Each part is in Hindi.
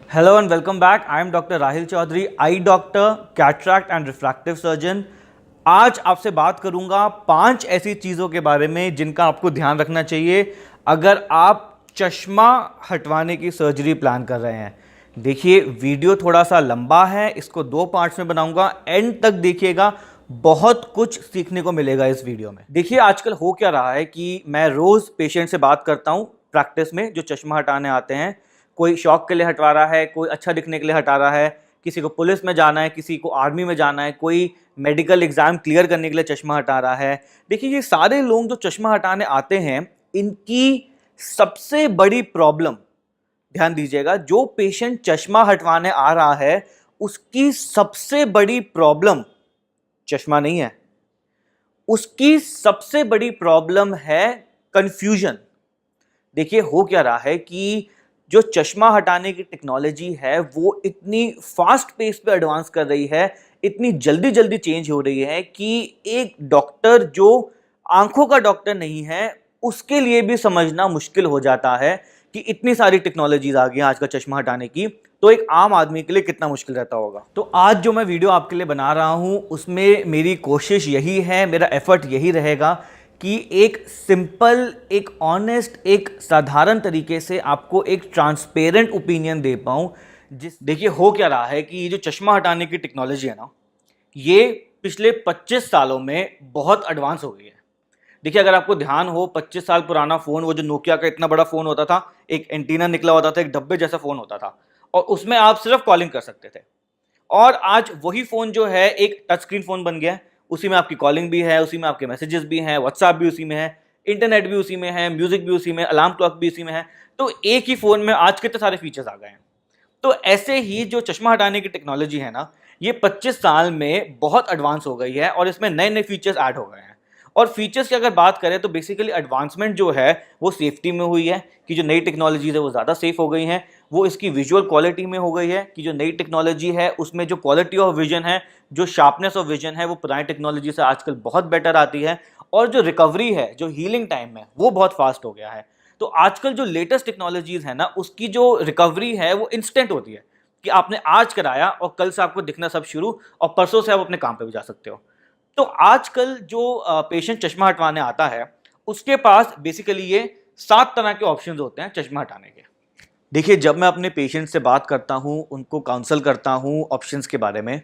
Hello and welcome back. I am Dr. Rahil Chaudhary, eye doctor, cataract and refractive surgeon. आज आपसे बात करूंगा 5 ऐसी चीज़ों के बारे में जिनका आपको ध्यान रखना चाहिए अगर आप चश्मा हटवाने की सर्जरी प्लान कर रहे हैं। देखिए वीडियो थोड़ा सा लंबा है, इसको 2 पार्ट्स में बनाऊंगा, एंड तक देखिएगा, बहुत कुछ सीखने को मिलेगा इस वीडियो में। देखिए आजकल हो क्या रहा है कि मैं रोज़ पेशेंट से बात करता हूँ प्रैक्टिस में जो चश्मा हटाने आते हैं। कोई शौक के लिए हटवा रहा है, कोई अच्छा दिखने के लिए हटा रहा है, किसी को पुलिस में जाना है, किसी को आर्मी में जाना है, कोई मेडिकल एग्जाम क्लियर करने के लिए चश्मा हटा रहा है। देखिए ये सारे लोग जो चश्मा हटाने आते हैं, इनकी सबसे बड़ी प्रॉब्लम, ध्यान दीजिएगा, जो पेशेंट चश्मा हटवाने आ रहा है उसकी सबसे बड़ी प्रॉब्लम चश्मा नहीं है, उसकी सबसे बड़ी प्रॉब्लम है कंफ्यूजन। देखिए हो क्या रहा है कि जो चश्मा हटाने की टेक्नोलॉजी है वो इतनी फास्ट पेस पे एडवांस कर रही है, इतनी जल्दी जल्दी चेंज हो रही है कि एक डॉक्टर जो आंखों का डॉक्टर नहीं है उसके लिए भी समझना मुश्किल हो जाता है कि इतनी सारी टेक्नोलॉजीज आ गई हैं आज का चश्मा हटाने की, तो एक आम आदमी के लिए कितना मुश्किल रहता होगा। तो आज जो मैं वीडियो आपके लिए बना रहा हूं उसमें मेरी कोशिश यही है, मेरा एफर्ट यही रहेगा कि एक सिंपल, एक ऑनेस्ट, एक साधारण तरीके से आपको एक ट्रांसपेरेंट ओपिनियन दे पाऊँ। देखिए हो क्या रहा है कि ये जो चश्मा हटाने की टेक्नोलॉजी है ना, ये पिछले 25 सालों में बहुत एडवांस हो गई है। देखिए अगर आपको ध्यान हो, 25 साल पुराना फ़ोन, वो जो नोकिया का इतना बड़ा फ़ोन होता था, एक एंटीना निकला होता था, एक डब्बे जैसा फ़ोन होता था और उसमें आप सिर्फ कॉलिंग कर सकते थे। और आज वही फ़ोन जो है एक टच स्क्रीन फ़ोन बन गया है, उसी में आपकी कॉलिंग भी है, उसी में आपके मैसेजेस भी हैं, व्हाट्सएप भी उसी में है, इंटरनेट भी उसी में है, म्यूजिक भी उसी में, अलार्म क्लॉक भी उसी में है। तो एक ही फ़ोन में आज कितने सारे फीचर्स आ गए हैं। तो ऐसे ही जो चश्मा हटाने की टेक्नोलॉजी है ना, ये 25 साल में बहुत एडवांस हो गई है और इसमें नए नए फीचर्स ऐड हो गए हैं। और फीचर्स की अगर बात करें तो बेसिकली एडवांसमेंट जो है वो सेफ्टी में हुई है कि जो नई टेक्नोलॉजीज है वो ज़्यादा सेफ हो गई हैं। वो इसकी विजुअल क्वालिटी में हो गई है कि जो नई टेक्नोलॉजी है उसमें जो क्वालिटी ऑफ विजन है, जो शार्पनेस ऑफ विजन है, वो पुरानी टेक्नोलॉजी से आजकल बहुत बेटर आती है। और जो रिकवरी है, जो हीलिंग टाइम है, वो बहुत फास्ट हो गया है। तो आजकल जो लेटेस्ट टेक्नोलॉजीज है ना, उसकी जो रिकवरी है वो इंस्टेंट होती है कि आपने आज कराया और कल से आपको दिखना सब शुरू, और परसों से आप अपने काम पे भी जा सकते हो। तो आजकल जो पेशेंट चश्मा हटवाने आता है उसके पास बेसिकली ये 7 तरह के ऑप्शंस होते हैं चश्मा हटाने के। देखिए जब मैं अपने पेशेंट से बात करता हूँ, उनको काउंसल करता हूँ ऑप्शंस के बारे में,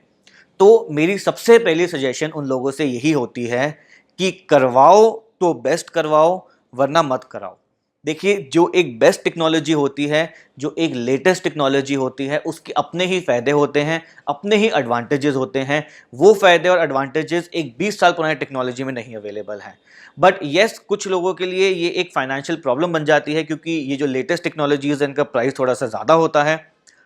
तो मेरी सबसे पहली सजेशन उन लोगों से यही होती है कि करवाओ तो बेस्ट करवाओ, वरना मत कराओ। देखिए जो एक बेस्ट टेक्नोलॉजी होती है, जो एक लेटेस्ट टेक्नोलॉजी होती है, उसके अपने ही फ़ायदे होते हैं, अपने ही एडवांटेजेस होते हैं। वो फ़ायदे और एडवांटेजेस एक 20 साल पुरानी टेक्नोलॉजी में नहीं अवेलेबल हैं। बट येस, कुछ लोगों के लिए ये एक फाइनेंशियल प्रॉब्लम बन जाती है क्योंकि ये जो लेटेस्ट टेक्नोलॉजीज़ हैं इनका प्राइस थोड़ा सा ज़्यादा होता है।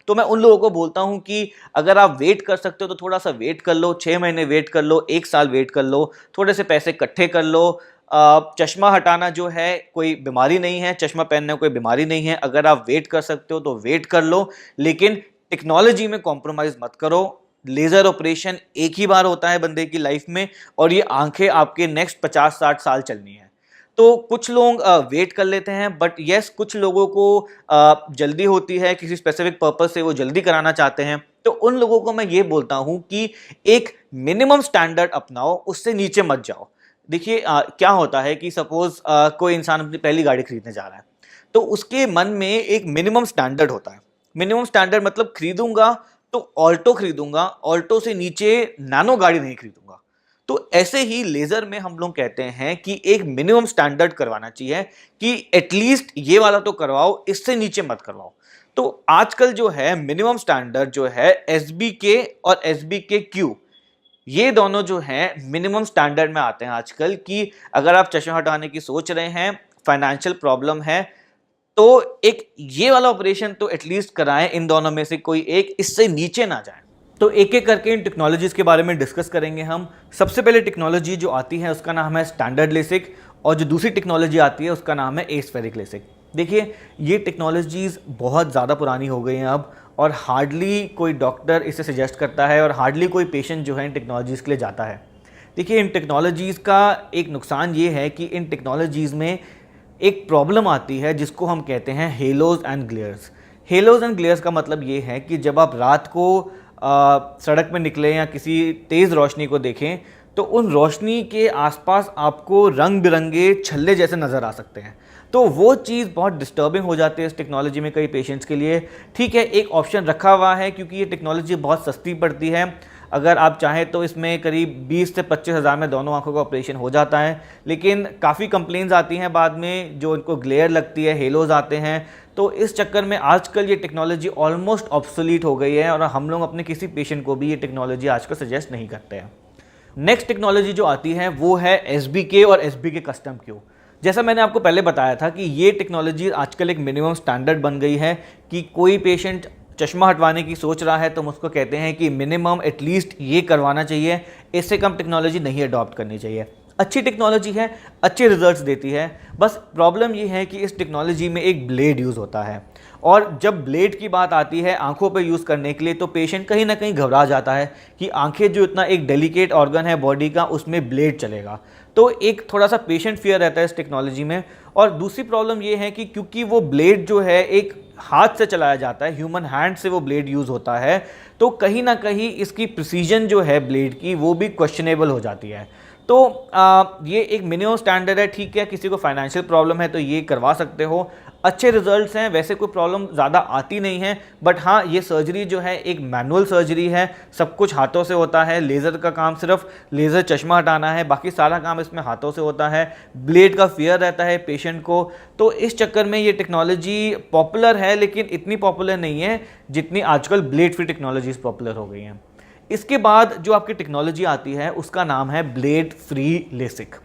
तो मैं उन लोगों को बोलता हूं कि अगर आप वेट कर सकते हो तो थोड़ा सा वेट कर लो, 6 महीने वेट कर लो, 1 साल वेट कर लो, थोड़े से पैसे इकट्ठे कर लो। चश्मा हटाना जो है कोई बीमारी नहीं है, चश्मा पहनना कोई बीमारी नहीं है। अगर आप वेट कर सकते हो तो वेट कर लो, लेकिन टेक्नोलॉजी में कॉम्प्रोमाइज़ मत करो। लेज़र ऑपरेशन एक ही बार होता है बंदे की लाइफ में, और ये आंखें आपके नेक्स्ट 50-60 साल चलनी है। तो कुछ लोग वेट कर लेते हैं, बट येस कुछ लोगों को जल्दी होती है, किसी स्पेसिफिक पर्पस से वो जल्दी कराना चाहते हैं। तो उन लोगों को मैं ये बोलता हूं कि एक मिनिमम स्टैंडर्ड अपनाओ, उससे नीचे मत जाओ। देखिए क्या होता है कि सपोज कोई इंसान अपनी पहली गाड़ी खरीदने जा रहा है, तो उसके मन में एक मिनिमम स्टैंडर्ड होता है। मिनिमम स्टैंडर्ड मतलब खरीदूंगा तो ऑल्टो खरीदूंगा, ऑल्टो से नीचे नैनो गाड़ी नहीं खरीदूंगा। तो ऐसे ही लेजर में हम लोग कहते हैं कि एक मिनिमम स्टैंडर्ड करवाना चाहिए कि एटलीस्ट ये वाला तो करवाओ, इससे नीचे मत करवाओ। तो आजकल जो है मिनिमम स्टैंडर्ड जो है SBK और SBK-Q, ये दोनों जो हैं मिनिमम स्टैंडर्ड में आते हैं आजकल। कि अगर आप चश्मा हटाने की सोच रहे हैं, फाइनेंशियल प्रॉब्लम है, तो एक ये वाला ऑपरेशन तो एटलीस्ट कराएं, इन दोनों में से कोई एक, इससे नीचे ना जाएं। तो एक एक करके इन टेक्नोलॉजीज़ के बारे में डिस्कस करेंगे हम। सबसे पहले टेक्नोलॉजी जो आती है उसका नाम है स्टैंडर्ड लेसिक, और जो दूसरी टेक्नोलॉजी आती है उसका नाम है एस्फेरिक लेसिक। देखिए ये टेक्नोलॉजीज़ बहुत ज़्यादा पुरानी हो गई हैं अब, और हार्डली कोई डॉक्टर इसे सजेस्ट करता है और हार्डली कोई पेशेंट जो है इन टेक्नोलॉजीज़ के लिए जाता है। देखिए इन टेक्नोलॉजीज़ का एक नुकसान ये है कि इन टेक्नोलॉजीज़ में एक प्रॉब्लम आती है जिसको हम कहते हैं halos and glares. Halos and glares का मतलब ये है कि जब आप रात को सड़क में निकलें या किसी तेज़ रोशनी को देखें तो उन रोशनी के आसपास आपको रंग बिरंगे छल्ले जैसे नज़र आ सकते हैं। तो वो चीज़ बहुत डिस्टर्बिंग हो जाती है इस टेक्नोलॉजी में कई पेशेंट्स के लिए। ठीक है, एक ऑप्शन रखा हुआ है क्योंकि ये टेक्नोलॉजी बहुत सस्ती पड़ती है। अगर आप चाहें तो इसमें करीब 20 से 25 हज़ार में दोनों आंखों का ऑपरेशन हो जाता है, लेकिन काफ़ी कंप्लेंट्स आती हैं बाद में जो इनको ग्लेयर लगती है, हेलोज आते हैं। तो इस चक्कर में आजकल ये टेक्नोलॉजी ऑलमोस्ट ऑब्सोलीट हो गई है और हम लोग अपने किसी पेशेंट को भी ये टेक्नोलॉजी आजकल सजेस्ट नहीं करते हैं। नेक्स्ट टेक्नोलॉजी जो आती है वो है SBK और SBK कस्टम क्यू। जैसा मैंने आपको पहले बताया था कि ये टेक्नोलॉजी आजकल एक मिनिमम स्टैंडर्ड बन गई है कि कोई पेशेंट चश्मा हटवाने की सोच रहा है तो हम उसको कहते हैं कि मिनिमम एटलीस्ट ये करवाना चाहिए, इससे कम टेक्नोलॉजी नहीं अडॉप्ट करनी चाहिए। अच्छी टेक्नोलॉजी है, अच्छे रिजल्ट्स देती है, बस प्रॉब्लम ये है कि इस टेक्नोलॉजी में एक ब्लेड यूज़ होता है और जब ब्लेड की बात आती है आंखों पर यूज़ करने के लिए तो पेशेंट कहीं ना कहीं घबरा जाता है कि आंखें जो इतना एक डेलिकेट ऑर्गन है बॉडी का उसमें ब्लेड चलेगा। तो एक थोड़ा सा पेशेंट फियर रहता है इस टेक्नोलॉजी में। और दूसरी प्रॉब्लम ये है कि क्योंकि वो ब्लेड जो है एक हाथ से चलाया जाता है, ह्यूमन हैंड से वो ब्लेड यूज़ होता है, तो कहीं ना कहीं इसकी प्रिसीजन जो है ब्लेड की वो भी क्वेश्चनेबल हो जाती है। तो ये एक मिनिमम स्टैंडर्ड है, ठीक है, किसी को फाइनेंशियल प्रॉब्लम है तो ये करवा सकते हो, अच्छे रिजल्ट्स हैं, वैसे कोई प्रॉब्लम ज़्यादा आती नहीं है। बट हाँ, ये सर्जरी जो है एक मैनुअल सर्जरी है, सब कुछ हाथों से होता है, लेज़र का काम सिर्फ लेज़र चश्मा हटाना है, बाकी सारा काम इसमें हाथों से होता है। ब्लेड का फियर रहता है पेशेंट को, तो इस चक्कर में ये टेक्नोलॉजी पॉपुलर है लेकिन इतनी पॉपुलर नहीं है जितनी आजकल ब्लेड फ्री टेक्नोलॉजीज पॉपुलर हो गई हैं। इसके बाद जो आपकी टेक्नोलॉजी आती है उसका नाम है ब्लेड फ्री लेसिक।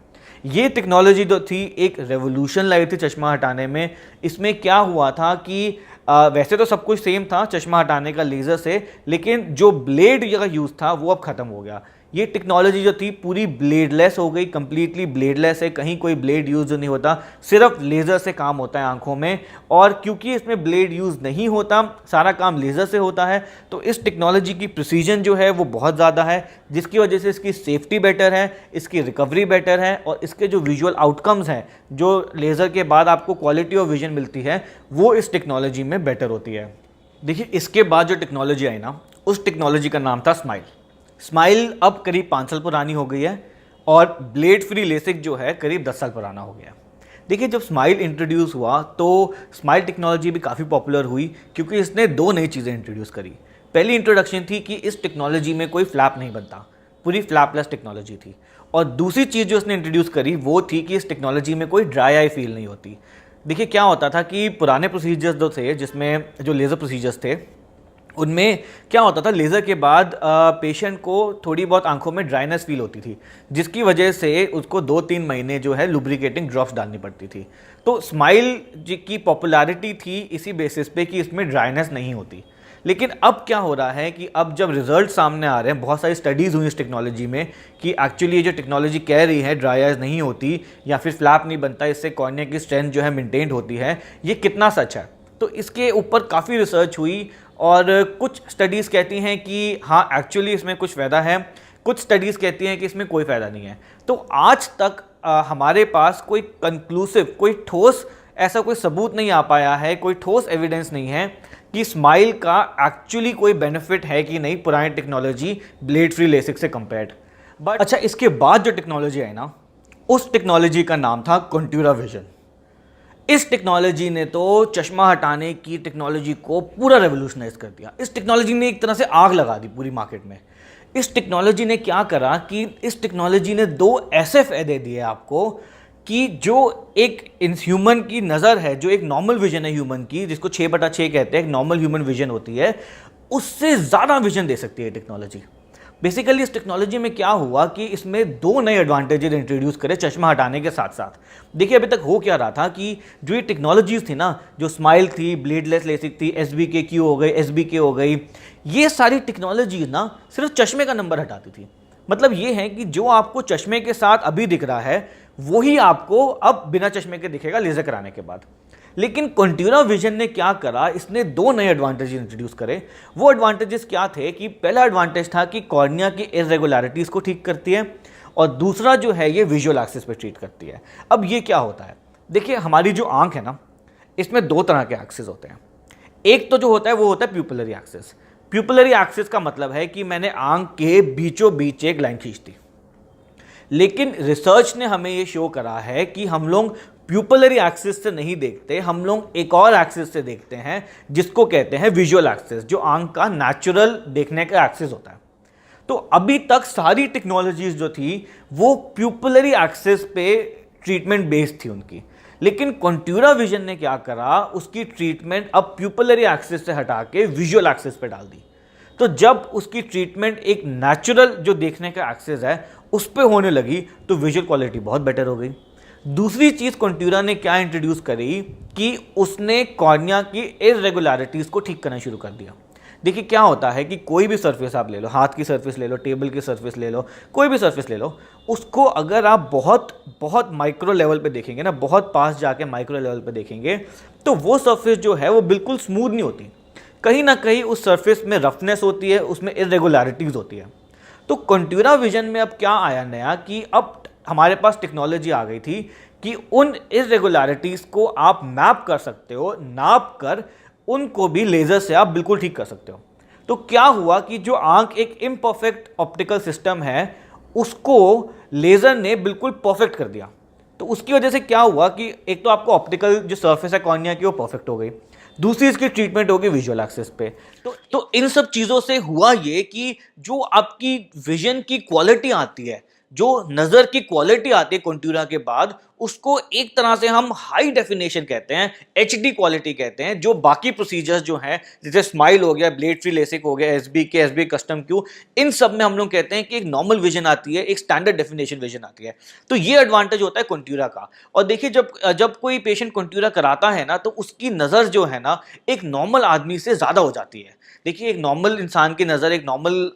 ये टेक्नोलॉजी जो थी एक रेवोल्यूशन लाई थी चश्मा हटाने में। इसमें क्या हुआ था कि वैसे तो सब कुछ सेम था चश्मा हटाने का लेज़र से, लेकिन जो ब्लेड का यूज़ था वो अब ख़त्म हो गया। ये टेक्नोलॉजी जो थी पूरी ब्लेडलेस हो गई, कंप्लीटली ब्लेडलेस है, कहीं कोई ब्लेड यूज़ नहीं होता, सिर्फ लेज़र से काम होता है आंखों में। और क्योंकि इसमें ब्लेड यूज़ नहीं होता, सारा काम लेज़र से होता है, तो इस टेक्नोलॉजी की प्रिसीजन जो है वो बहुत ज़्यादा है, जिसकी वजह से इसकी सेफ्टी बेटर है, इसकी रिकवरी बेटर है और इसके जो विजुअल आउटकम्स हैं, जो लेज़र के बाद आपको क्वालिटी ऑफ विजन मिलती है, वो इस टेक्नोलॉजी में बेटर होती है। देखिए, इसके बाद जो टेक्नोलॉजी आई ना, उस टेक्नोलॉजी का नाम था स्माइल। स्माइल अब करीब 5 साल पुरानी हो गई है और ब्लेड फ्री लेसिक जो है करीब 10 साल पुराना हो गया। देखिए, जब स्माइल इंट्रोड्यूस हुआ तो स्माइल टेक्नोलॉजी भी काफ़ी पॉपुलर हुई क्योंकि इसने 2 नई चीज़ें इंट्रोड्यूस करी। पहली इंट्रोडक्शन थी कि इस टेक्नोलॉजी में कोई फ्लैप नहीं बनता, पूरी फ्लैपलेस टेक्नोलॉजी थी। और दूसरी चीज़ जो उसने इंट्रोड्यूस करी वो थी कि इस टेक्नोलॉजी में कोई ड्राई आई फील नहीं होती। देखिए, क्या होता था कि पुराने प्रोसीजर्स जो थे, जिसमें जो लेज़र प्रोसीजर्स थे, उनमें क्या होता था, लेज़र के बाद पेशेंट को थोड़ी बहुत आंखों में ड्राइनेस फील होती थी, जिसकी वजह से उसको 2-3 महीने जो है लुब्रिकेटिंग ड्रॉप्स डालनी पड़ती थी। तो स्माइल की पॉपुलैरिटी थी इसी बेसिस पे कि इसमें ड्राइनेस नहीं होती। लेकिन अब क्या हो रहा है कि अब जब रिजल्ट सामने आ रहे हैं, बहुत सारी स्टडीज़ हुई इस टेक्नोलॉजी में कि एक्चुअली ये जो टेक्नोलॉजी कह रही है ड्राई आइज नहीं होती या फिर फ्लैप नहीं बनता, इससे कॉर्निया की स्ट्रेंथ जो है मेंटेन होती है, ये कितना सच है। तो इसके ऊपर काफ़ी रिसर्च हुई और कुछ स्टडीज़ कहती हैं कि हाँ एक्चुअली इसमें कुछ फ़ायदा है, कुछ स्टडीज़ कहती हैं कि इसमें कोई फ़ायदा नहीं है। तो आज तक हमारे पास कोई कंक्लूसिव, कोई ठोस ऐसा कोई सबूत नहीं आ पाया है, कोई ठोस एविडेंस नहीं है कि स्माइल का एक्चुअली कोई बेनिफिट है कि नहीं पुरानी टेक्नोलॉजी ब्लेड फ्री लेसिक से कंपेयर्ड। बट अच्छा, इसके बाद जो टेक्नोलॉजी आई ना, उस टेक्नोलॉजी का नाम था कॉन्टूरा विजन। इस टेक्नोलॉजी ने तो चश्मा हटाने की टेक्नोलॉजी को पूरा रेवोल्यूशनाइज कर दिया। इस टेक्नोलॉजी ने एक तरह से आग लगा दी पूरी मार्केट में। इस टेक्नोलॉजी ने क्या करा कि इस टेक्नोलॉजी ने 2 ऐसे फायदे दिए आपको कि जो एक ह्यूमन की नज़र है, जो एक नॉर्मल विजन है ह्यूमन की, जिसको 6/6 कहते हैं, एक नॉर्मल ह्यूमन विजन होती है, उससे ज़्यादा विजन दे सकती है टेक्नोलॉजी। बेसिकली इस टेक्नोलॉजी में क्या हुआ कि इसमें 2 नए एडवांटेजेस इंट्रोड्यूस करे चश्मा हटाने के साथ साथ। देखिए, अभी तक हो क्या रहा था कि जो ये टेक्नोलॉजीज थी ना, जो स्माइल थी, ब्लेडलेस लेसिक थी, SBK क्यू हो गई, SBK हो गई, ये सारी टेक्नोलॉजीज ना सिर्फ चश्मे का नंबर हटाती थी। मतलब ये है कि जो आपको चश्मे के साथ अभी दिख रहा है वही आपको अब बिना चश्मे के दिखेगा लेजर कराने के बाद। लेकिन कॉन्टूरा विजन ने क्या करा, इसने 2 नए एडवांटेजेस इंट्रोड्यूस करे। वो एडवांटेजेस क्या थे कि पहला एडवांटेज था कि कॉर्निया की इरेगुलरिटीज़ को ठीक करती है और दूसरा जो है ये विजुअल एक्सिस पे ट्रीट करती है। अब ये क्या होता है, देखिए हमारी जो आंख है ना, इसमें 2 तरह के एक्सिस होते हैं। एक तो जो होता है वो होता है प्यूपिलरी एक्सिस। प्यूपिलरी एक्सिस का मतलब है कि मैंने आंख के बीचों बीच एक लाइन खींच दी, लेकिन रिसर्च ने हमें ये शो करा है कि हम लोग प्यूपिलरी एक्सिस से नहीं देखते, हम लोग एक और एक्सिस से देखते हैं जिसको कहते हैं विजुअल एक्सिस, जो आंख का नेचुरल देखने का एक्सिस होता है। तो अभी तक सारी टेक्नोलॉजीज जो थी वो प्यूपिलरी एक्सिस पे ट्रीटमेंट बेस्ड थी उनकी, लेकिन कंट्यूरा विजन ने क्या करा, उसकी ट्रीटमेंट अब प्यूपिलरी एक्सिस से हटा के विजुअल एक्सिस पे डाल दी। तो जब उसकी ट्रीटमेंट एक नेचुरल जो देखने का एक्सिस है उस पे होने लगी तो विजुअल क्वालिटी बहुत बेटर हो गई। दूसरी चीज कंट्यूरा ने क्या इंट्रोड्यूस करी कि उसने कॉर्निया की इररेगुलरिटीज को ठीक करना शुरू कर दिया। देखिए क्या होता है कि कोई भी सरफेस आप ले लो, हाथ की सरफेस ले लो, टेबल की सरफेस ले लो, कोई भी सरफेस ले लो, उसको अगर आप बहुत बहुत माइक्रो लेवल पे देखेंगे ना, बहुत पास जाके माइक्रो लेवल पे देखेंगे, तो वो सरफेस जो है वो बिल्कुल स्मूथ नहीं होती, कहीं ना कहीं उस सरफेस में रफनेस होती है, उसमें इररेगुलरिटीज होती है। तो कंट्यूरा विजन में अब क्या आया नया कि अब हमारे पास टेक्नोलॉजी आ गई थी कि उन इररेगुलरिटीज को आप मैप कर सकते हो, नाप कर उनको भी लेजर से आप बिल्कुल ठीक कर सकते हो। तो क्या हुआ कि जो आंख एक इम्परफेक्ट ऑप्टिकल सिस्टम है उसको लेजर ने बिल्कुल परफेक्ट कर दिया। तो उसकी वजह से क्या हुआ कि एक तो आपको ऑप्टिकल जो सरफेस है कॉर्निया की वो परफेक्ट हो गई, दूसरी इसकी ट्रीटमेंट होगी विजुअल एक्सिस पे। तो इन सब चीजों से हुआ ये कि जो आपकी विजन की क्वालिटी आती है, जो नजर की क्वालिटी आती है कंट्यूरा के बाद, उसको एक तरह से हम हाई डेफिनेशन कहते हैं, एचडी क्वालिटी कहते हैं। जो बाकी प्रोसीजर्स जो हैं जैसे स्माइल हो गया, ब्लेड फ्री लेसिक हो गया, एसबी कस्टम क्यू, इन सब में हम लोग कहते हैं कि एक नॉर्मल विजन आती है, एक स्टैंडर्ड डेफिनेशन विजन आती है। तो ये एडवांटेज होता है कंट्यूरा का। और देखिए जब कोई पेशेंट कंट्यूरा कराता है ना, तो उसकी नजर जो है ना एक नॉर्मल आदमी से ज्यादा हो जाती है। देखिए एक नॉर्मल इंसान की नज़र, एक नॉर्मल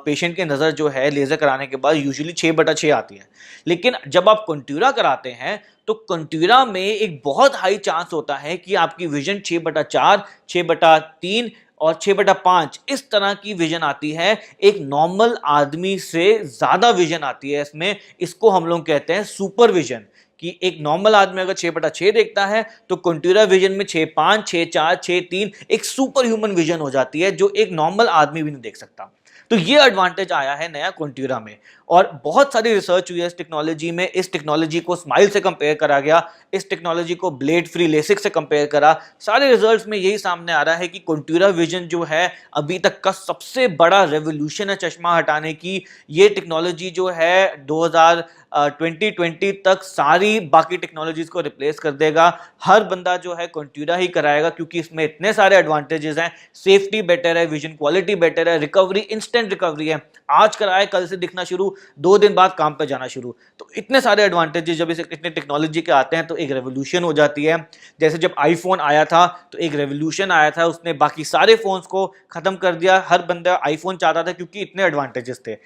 पेशेंट की नज़र जो है लेज़र कराने के बाद यूजुअली 6/6 आती है, लेकिन जब आप कंट्यूरा कराते हैं तो कंट्यूरा में एक बहुत हाई चांस होता है कि आपकी विजन 6/4, 6/3 और 6/5 इस तरह की विजन आती है। एक नॉर्मल आदमी से ज़्यादा विजन आती है इसमें। इसको हम लोग कहते हैं सुपर विजन, कि एक नॉर्मल आदमी अगर 6/6 देखता है तो कंट्यूरा विजन में 6/5, 6/4, 6/3 एक सुपर ह्यूमन विजन हो जाती है जो एक नॉर्मल आदमी भी नहीं देख सकता। तो ये एडवांटेज आया है नया कंट्यूरा में। और बहुत सारी रिसर्च हुई है इस टेक्नोलॉजी में। इस टेक्नोलॉजी को स्माइल से कंपेयर करा गया, इस टेक्नोलॉजी को ब्लेड फ्री लेसिक से कंपेयर करा। सारे रिजल्ट्स में यही सामने आ रहा है कि कंट्यूरा विजन जो है अभी तक का सबसे बड़ा रेवोल्यूशन है चश्मा हटाने की। ये टेक्नोलॉजी जो है 2020 तक सारी बाकी टेक्नोलॉजीज को रिप्लेस कर देगा। हर बंदा जो है कंट्यूरा ही कराएगा क्योंकि इसमें इतने सारे एडवांटेजेस हैं। सेफ्टी बेटर है, विजन क्वालिटी बेटर है, रिकवरी इंस्टेंट रिकवरी है, आज कराए कल से दिखना शुरू, 2 दिन बाद काम पे जाना शुरू। तो इतने सारे एडवांटेजेस जब इतने टेक्नोलॉजी के आते हैं तो एक रेवोल्यूशन हो जाती है। जैसे जब आईफोन आया था तो एक रेवोल्यूशन आया था, उसने बाकी सारे फोन्स को खत्म कर दिया। हर बंदा आईफोन चाहता था क्योंकि इतने एडवांटेजेस थे।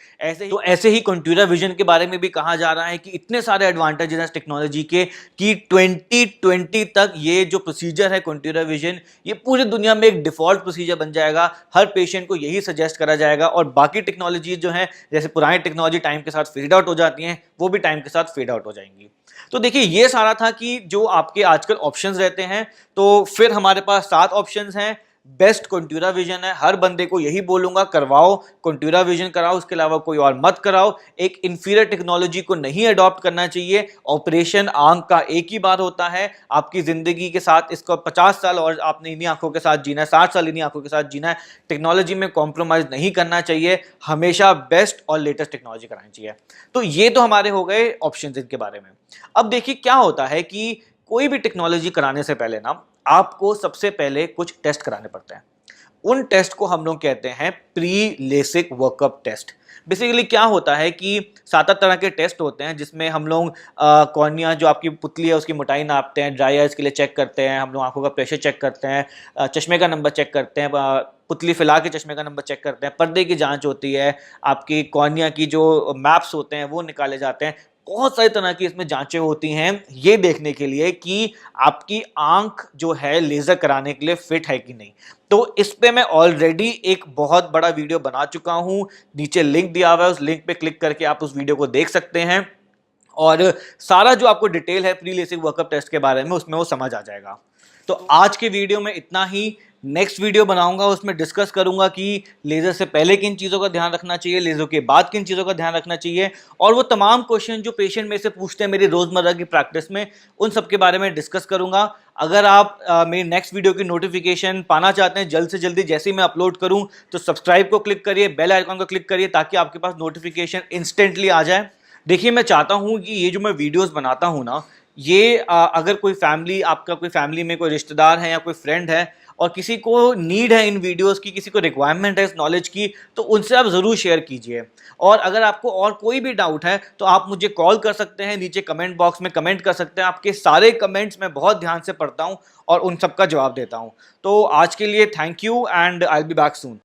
ऐसे ही कंट्यूरा विजन के बारे में भी कहा जा रहा है कि इतने सारे एडवांटेजेस हैं टेक्नोलॉजी के कि 2020 तक ये जो प्रोसीजर है कंट्यूरा विजन, ये पूरी दुनिया में एक डिफॉल्ट प्रोसीजर बन जाएगा। हर पेशेंट को यही सजेस्ट करा जाएगा और बाकी टेक्नोलॉजी जो है जैसे पुरानी टेक्नोलॉजी टाइम के साथ फेड आउट हो जाती हैं, वो भी टाइम के साथ फेड आउट हो जाएंगी। तो देखिए ये सारा था कि जो आपके आजकल ऑप्शंस रहते हैं। तो फिर हमारे पास 7 ऑप्शंस हैं। बेस्ट कंट्यूरा विजन है, हर बंदे को यही बोलूंगा करवाओ, कंट्यूरा विजन कराओ, उसके अलावा कोई और मत कराओ। एक इंफीरियर टेक्नोलॉजी को नहीं अडॉप्ट करना चाहिए। ऑपरेशन आंख का एक ही बार होता है, आपकी जिंदगी के साथ इसको 50 साल और आपने इन्हीं आंखों के साथ जीना है, 60 साल इन्हीं आंखों के साथ जीना है। टेक्नोलॉजी में कॉम्प्रोमाइज नहीं करना चाहिए, हमेशा बेस्ट और लेटेस्ट टेक्नोलॉजी करानी चाहिए। तो ये तो हमारे हो गए ऑप्शन इनके बारे में। अब देखिए क्या होता है कि कोई भी टेक्नोलॉजी कराने से पहले ना आपको सबसे पहले कुछ टेस्ट कराने पड़ते हैं। उन टेस्ट को हम लोग कहते हैं pre LASIK workup test. Basically क्या होता है कि 7 तरह के टेस्ट होते हैं जिसमें हम लोग कॉर्निया जो आपकी पुतली है उसकी मोटाई नापते हैं, ड्राई आइज के लिए चेक करते हैं, हम लोग आंखों का प्रेशर चेक करते हैं, चश्मे का नंबर चेक करते हैं, पुतली फैला के चश्मे का नंबर चेक करते हैं, पर्दे की जांच होती है, आपकी कॉर्निया की जो मैप्स होते हैं वो निकाले जाते हैं। बहुत सारी तरह की इसमें जांचें होती हैं ये देखने के लिए कि आपकी आंख जो है लेजर कराने के लिए फिट है कि नहीं। तो इस पे मैं ऑलरेडी एक बहुत बड़ा वीडियो बना चुका हूं, नीचे लिंक दिया हुआ है, उस लिंक पे क्लिक करके आप उस वीडियो को देख सकते हैं और सारा जो आपको डिटेल है प्री लेसिक वर्कअप टेस्ट के बारे में उसमें वो समझ आ जाएगा। तो आज के वीडियो में इतना ही। नेक्स्ट वीडियो बनाऊंगा, उसमें डिस्कस करूंगा कि लेज़र से पहले किन चीज़ों का ध्यान रखना चाहिए, लेज़र के बाद किन चीज़ों का ध्यान रखना चाहिए, और वो तमाम क्वेश्चन जो पेशेंट मेरे से पूछते हैं मेरी रोज़मर्रा की प्रैक्टिस में, उन सब के बारे में डिस्कस करूंगा। अगर आप मेरी नेक्स्ट वीडियो की नोटिफिकेशन पाना चाहते हैं जल्द से जल्दी, जैसे ही मैं अपलोड करूं तो सब्सक्राइब को क्लिक करिए, बेल आइकॉन को क्लिक करिए, ताकि आपके पास नोटिफिकेशन इंस्टेंटली आ जाए। देखिए, मैं चाहता हूं कि ये जो मैं वीडियोस बनाता हूं ना, ये अगर कोई फैमिली, आपका कोई फैमिली में कोई रिश्तेदार है या कोई फ्रेंड है और किसी को नीड है इन वीडियोस की, किसी को रिक्वायरमेंट है इस नॉलेज की, तो उनसे आप ज़रूर शेयर कीजिए। और अगर आपको और कोई भी डाउट है तो आप मुझे कॉल कर सकते हैं, नीचे कमेंट बॉक्स में कमेंट कर सकते हैं। आपके सारे कमेंट्स मैं बहुत ध्यान से पढ़ता हूँ और उन सब का जवाब देता हूँ। तो आज के लिए thank you and I will be back soon.